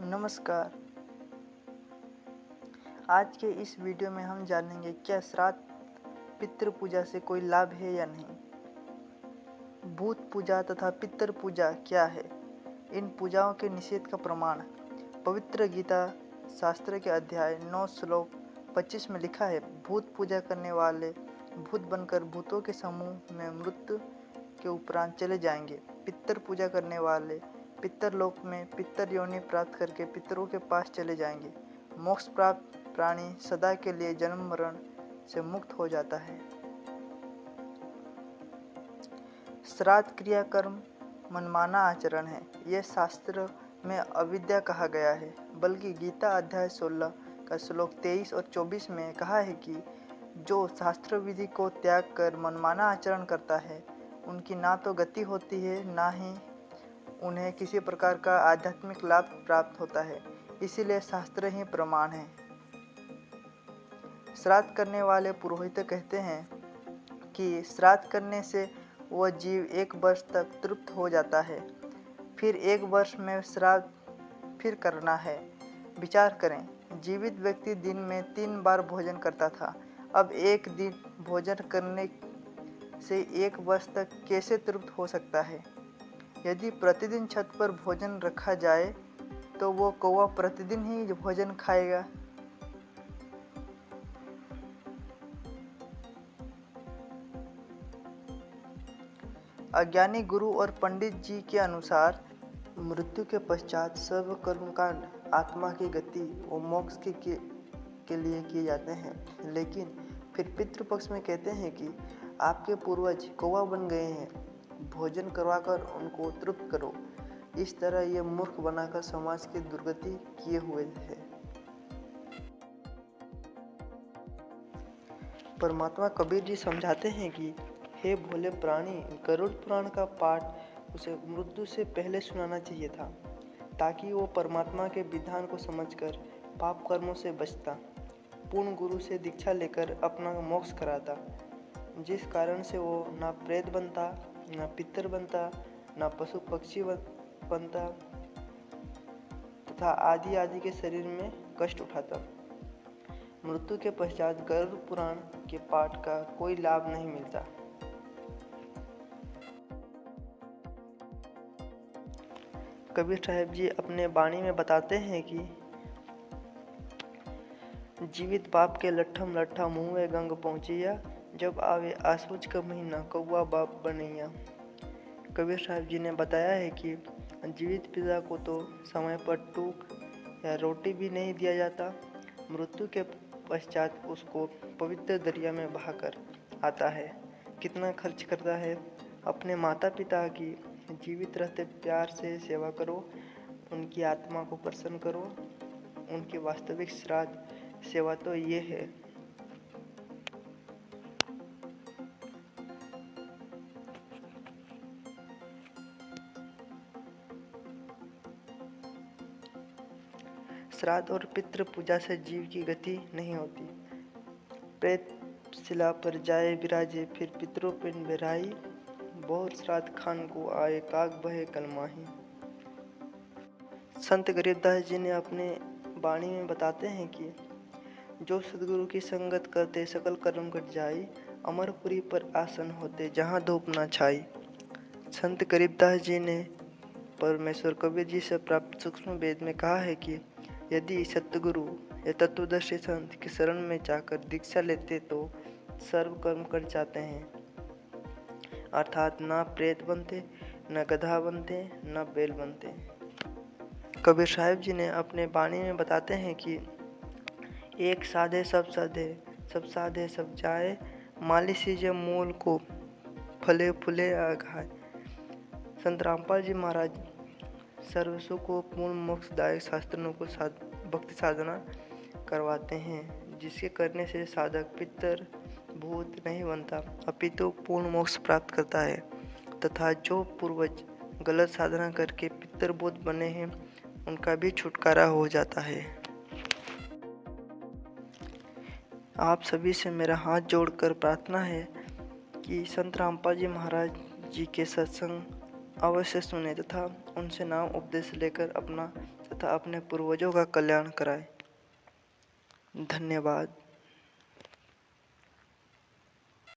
नमस्कार। आज के इस वीडियो में हम जानेंगे क्या श्राद्ध पितृ पूजा से कोई लाभ है या नहीं। भूत पूजा तथा पितृ पूजा क्या है, इन पूजाओं के निषेध का प्रमाण। पवित्र गीता शास्त्र के अध्याय 9 श्लोक 25 में लिखा है, भूत पूजा करने वाले भूत बनकर भूतों के समूह में मृत्यु के उपरांत चले जाएंगे। पितृ पूजा करने वाले पितरलोक में पितर योनि प्राप्त करके पितरों के पास चले जाएंगे। मोक्ष प्राप्त प्राणी सदा के लिए जन्म मरण से मुक्त हो जाता है। श्राद्ध क्रियाकर्म मनमाना आचरण है, यह शास्त्र में अविद्या कहा गया है। बल्कि गीता अध्याय 16 का श्लोक 23 और 24 में कहा है कि जो शास्त्र विधि को त्याग कर मनमाना आचरण करता है, उनकी ना तो गति होती है, ना ही उन्हें किसी प्रकार का आध्यात्मिक लाभ प्राप्त होता है। इसीलिए शास्त्र ही प्रमाण है। श्राद्ध करने वाले पुरोहित कहते हैं कि श्राद्ध करने से वह जीव 1 वर्ष तक तृप्त हो जाता है, फिर 1 वर्ष में श्राद्ध फिर करना है। विचार करें, जीवित व्यक्ति दिन में 3 बार भोजन करता था, अब एक दिन भोजन करने से 1 वर्ष तक कैसे तृप्त हो सकता है। यदि प्रतिदिन छत पर भोजन रखा जाए तो वो कौवा प्रतिदिन ही भोजन खाएगा। अज्ञानी गुरु और पंडित जी के अनुसार मृत्यु के पश्चात सर्व कर्मकांड आत्मा की गति और मोक्ष के लिए किए जाते हैं। लेकिन फिर पितृपक्ष में कहते हैं कि आपके पूर्वज कौवा बन गए हैं, भोजन करवाकर उनको तृप्त करो। इस तरह ये मूर्ख बनाकर समाज की दुर्गति किए हुए है। परमात्मा कबीर जी समझाते हैं कि हे भोले प्राणी, गरुड़ पुराण का पाठ उसे मृत्यु से पहले सुनाना चाहिए था, ताकि वो परमात्मा के विधान को समझकर पाप कर्मों से बचता, पूर्ण गुरु से दीक्षा लेकर अपना मोक्ष कराता, जिस कारण से वो ना प्रेत बनता, ना पितर बनता, ना पशु पक्षी बनता तथा आदि आदि के शरीर में कष्ट उठाता। मृत्यु के पश्चात गरुड़ पुराण के पाठ का कोई लाभ नहीं मिलता। कबीर साहब जी अपने वाणी में बताते हैं कि जीवित बाप के लट्ठम लट्ठा मुँह में गंग पहुँचिया, जब आवे आसूज का महीना कौवा बाप बनैया। कबीर साहब जी ने बताया है कि जीवित पिता को तो समय पर टूक या रोटी भी नहीं दिया जाता। मृत्यु के पश्चात उसको पवित्र दरिया में बहाकर आता है। कितना खर्च करता है। अपने माता पिता की जीवित रहते प्यार से सेवा करो, उनकी आत्मा को प्रसन्न करो। उनकी वास्तविक श्राद्ध सेवा तो ये है। श्राद्ध और पितृ पूजा से जीव की गति नहीं होती। प्रेत शिला पर जाए विराजे, फिर पितरों पिंड बिराई, बहुत श्राद्ध खान को आए, काग बहे कलमाही। संत गरीबदास जी ने अपने वाणी में बताते हैं कि जो सदगुरु की संगत करते सकल कर्म घट जाई, अमरपुरी पर आसन होते जहाँ धूप न छाई। संत गरीबदास जी ने परमेश्वर कबीर जी से प्राप्त सूक्ष्म वेद में कहा है कि यदि सतगुरु या तत्वदर्शी संत की शरण में जाकर दीक्षा लेते तो सर्व कर्म कट जाते हैं, अर्थात ना प्रेत बनते, न गधा बनते, न बैल बनते। कबीर साहब जी ने अपने वाणी में बताते हैं कि एक साधे सब साधे, सब साधे सब जाए, माली सीजे मूल को फले फूले आघाए। संत रामपाल जी महाराज सर्वसु को पूर्ण मोक्षदायक शास्त्रों को भक्ति साधना करवाते हैं, जिसके करने से साधक पितर भूत नहीं बनता, अपितु पूर्ण मोक्ष प्राप्त करता है। तथा जो पूर्वज गलत साधना करके पितर भूत बने हैं, उनका भी छुटकारा हो जाता है। आप सभी से मेरा हाथ जोड़कर प्रार्थना है कि संत रामपाल जी महाराज जी के सत्संग अवश्य सुने तथा उनसे नाम उपदेश लेकर अपना तथा अपने पूर्वजों का कल्याण कराए। धन्यवाद।